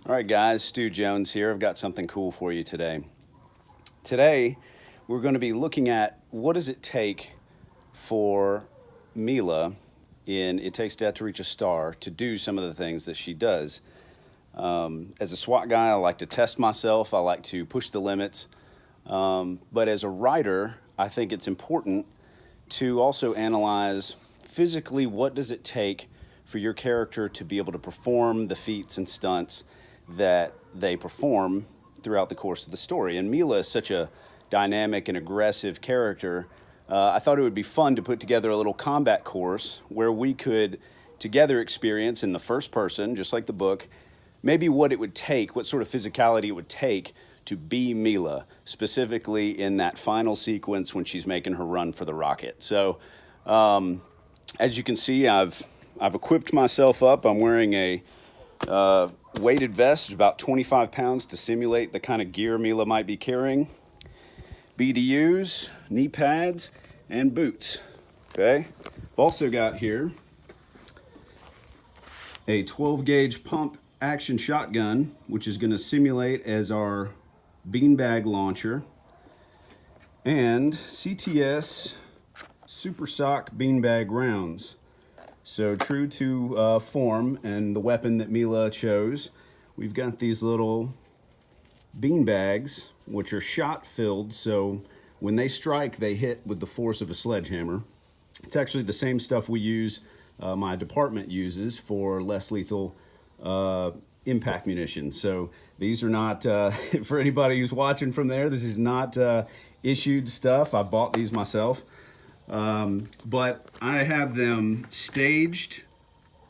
All right, guys, Stu Jones here. I've got something cool for you today. Today, we're going to be looking at what does it take for Mila in It Takes Death to Reach a Star to do some of the things that she does. As a SWAT guy, I like to test myself. I like to push the limits. But as a writer, I think it's important to also analyze physically what does it take for your character to be able to perform the feats and stunts that they perform throughout the course of the story. And Mila is such a dynamic and aggressive character. I thought it would be fun to put together a little combat course where we could together experience in the first person, just like the book, maybe what it would take, what sort of physicality it would take to be Mila, specifically in that final sequence when she's making her run for the rocket. So as you can see, I've equipped myself up. I'm wearing a weighted vest, about 25 pounds to simulate the kind of gear Mila might be carrying. BDUs, knee pads, and boots. Okay. I've also got here a 12 gauge pump action shotgun, which is going to simulate as our beanbag launcher, and CTS Super Sock beanbag rounds. So true to form and the weapon that Mila chose, we've got these little bean bags, which are shot filled, so when they strike, they hit with the force of a sledgehammer. It's actually the same stuff we use, my department uses for less lethal impact munitions. So these are not, for anybody who's watching from there, this is not issued stuff. I bought these myself. But I have them staged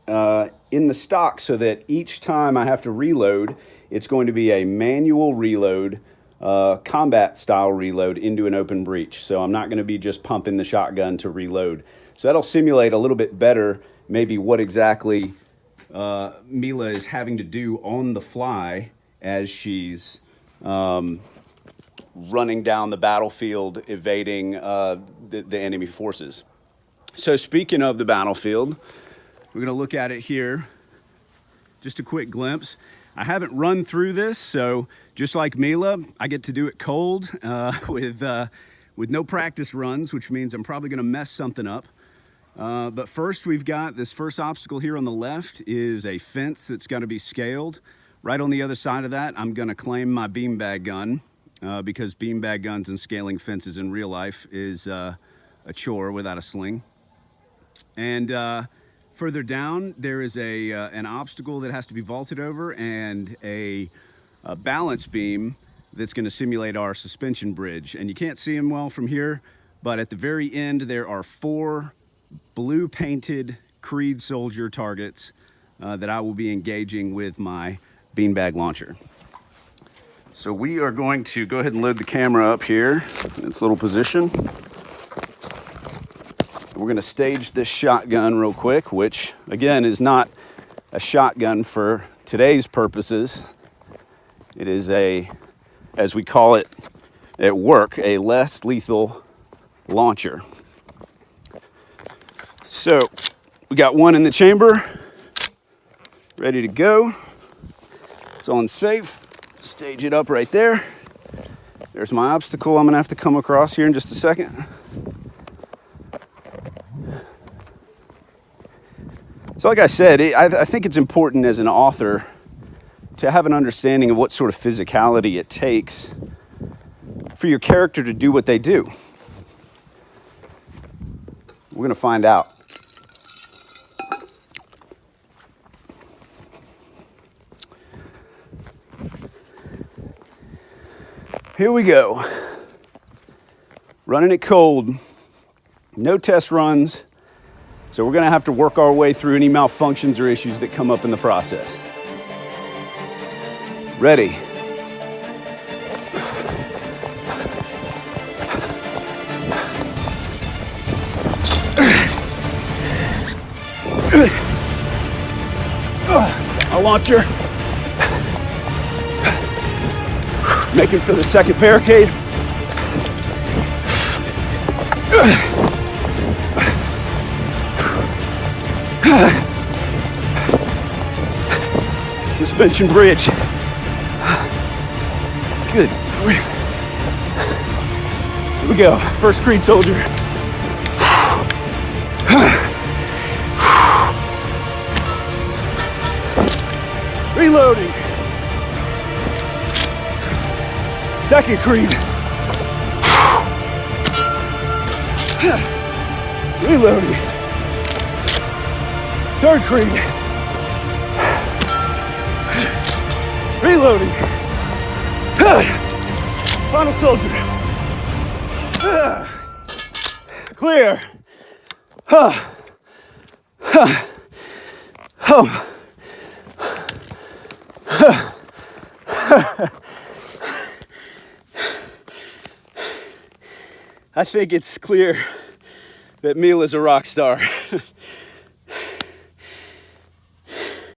in the stock so that each time I have to reload, it's going to be a manual reload, combat style reload into an open breech. So I'm not going to be just pumping the shotgun to reload. So that'll simulate a little bit better maybe what exactly Mila is having to do on the fly as she's running down the battlefield, evading the enemy forces. So speaking of the battlefield, we're going to look at it here. Just a quick glimpse. I haven't run through this, so just like Mila, I get to do it cold with no practice runs, which means I'm probably going to mess something up. But first, we've got this first obstacle here on the left is a fence that's got to be scaled. Right on the other side of that, I'm going to claim my beanbag gun because beanbag guns and scaling fences in real life is a chore without a sling. And further down, there is an obstacle that has to be vaulted over and a balance beam that's going to simulate our suspension bridge. And you can't see them well from here, but at the very end, there are 4 blue painted Creed soldier targets that I will be engaging with my beanbag launcher. So we are going to go ahead and load the camera up here in its little position. We're going to stage this shotgun real quick, which again is not a shotgun for today's purposes. It is a, as we call it at work, a less lethal launcher. So we got one in the chamber, ready to go. It's on safe. Stage it up right there. There's my obstacle I'm gonna have to come across here in just a second. So like I said, I think it's important as an author to have an understanding of what sort of physicality it takes for your character to do what they do. We're gonna find out. Here we go. Running it cold. No test runs. So we're gonna have to work our way through any malfunctions or issues that come up in the process. Ready. Our launcher. Making for the second barricade. suspension bridge. Good grief. Here we go. First Creed soldier. Reloading. Second Creed. Reloading. Third Creed. Reloading. Final soldier. Clear. I think it's clear that Mila's a rock star.